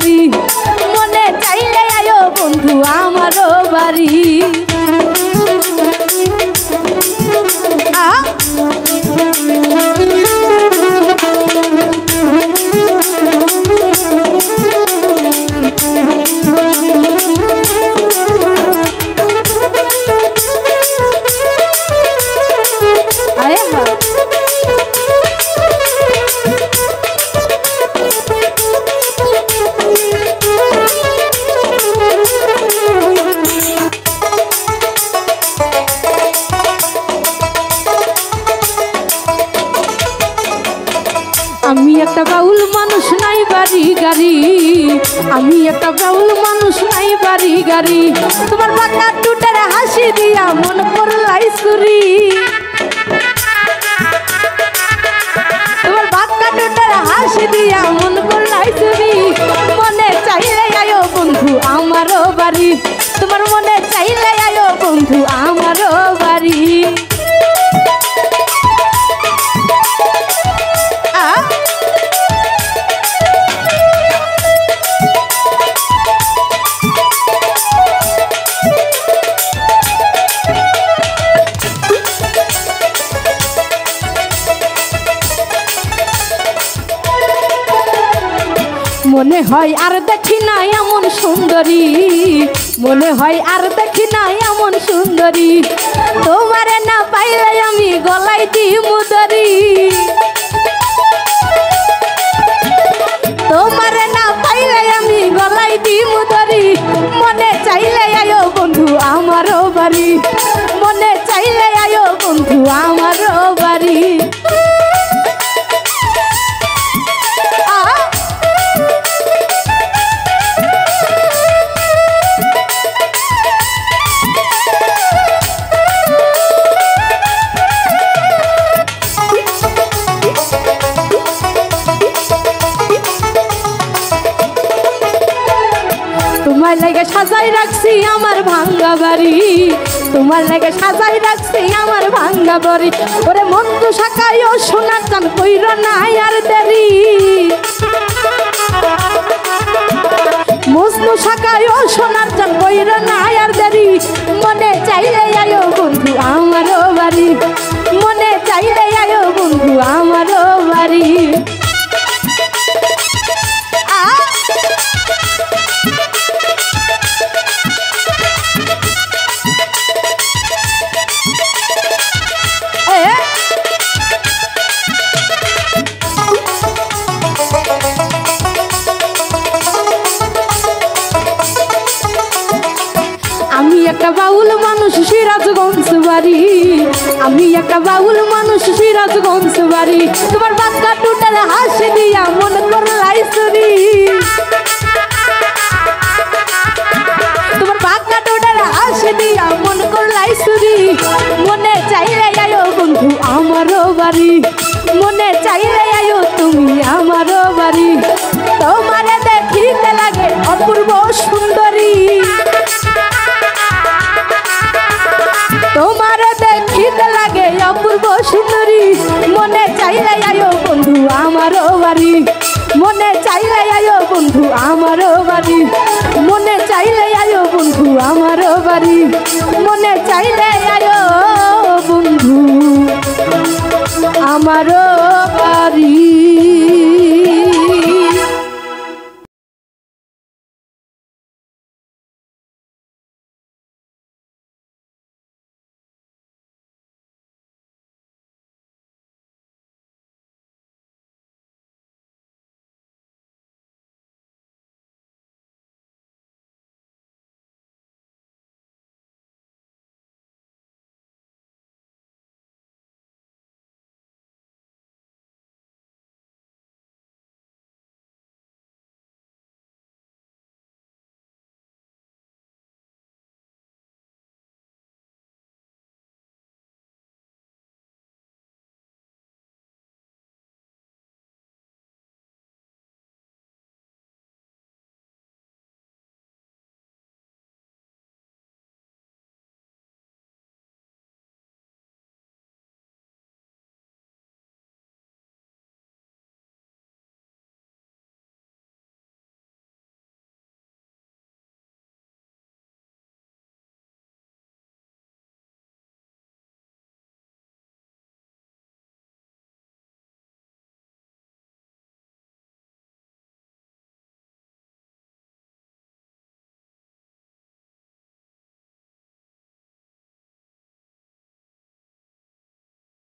বাড়ি মনে চাইলে আয়ো বন্ধু আমারও বাড়ি আমি একটা বাউল মানুষ নাই বাড়ি গাড়ি আমি একটা বাউল মানুষ নাই বাড়ি গাড়ি তোমার বাঁকা টুটের হাসি দিয়া মন করলাই সুরি তোমার বাঁকা টুটের হাসি দিয়া মন করলাই সুরি মনে চাইলে আয়ো বন্ধু আমারও বাড়ি তোমার মনে চাইলে আয়ো বন্ধু আমারও বাড়ি মনে হয় আর দেখি না এমন সুন্দরী মনে হয় আর দেখি না এমন সুন্দরী তোমারে না পাইলে আমি গলায় দিই মুদরি তোমারে না পাইলে আমি গলায় দিই মুদরি মনে চাইলে আয়ো বন্ধু আমারও বাড়ি মনে চাইলে আয়ো বন্ধু আমারও বাড়ি তোমার লাগে সাজাই রাখছি আমার ভাঙ্গা বাড়ি তোমার লাগে সাজাই রাখছি আমার ভাঙ্গা বাড়ি ওরে বন্ধু শাখায় ও সোনার চান কইর না আর দেরি মজনু শাখায় ও সোনার চান কইর না আর দেরি মনে চাইলে আয়ো বন্ধু আমারও বাড়ি মনে চাইলে আয়ো বন্ধু আমারও বাড়ি আমি একটা বাউল মানুষ সিরাজগঞ্জ বাড়ি আমি একটা বাউল মানুষ সিরাজগঞ্জ বাড়ি তোমার বাচ্চা টুটার হাসি দিয়া মন করলাই সুরি তোমার বাচ্চা টুটার হাসি দিয়া মন করলাই সুরি মনে চাইলে আয়ো বন্ধু আমারও বাড়ি মনে চাইলে আয়ো তুমি আমারও বাড়ি তোমারে দেখিতে লাগে অপূর্ব সুন্দরী তোমার দেখিতে লাগে অপূর্ব সুন্দরী মনে চাইলে আয়ো বন্ধু আমারও বাড়ি মনে চাইলে আয়ো বন্ধু আমারও বাড়ি মনে চাইলে আয়ো বন্ধু আমারও বাড়ি মনে চাইলে আয়ো বন্ধু আমারও বাড়ি।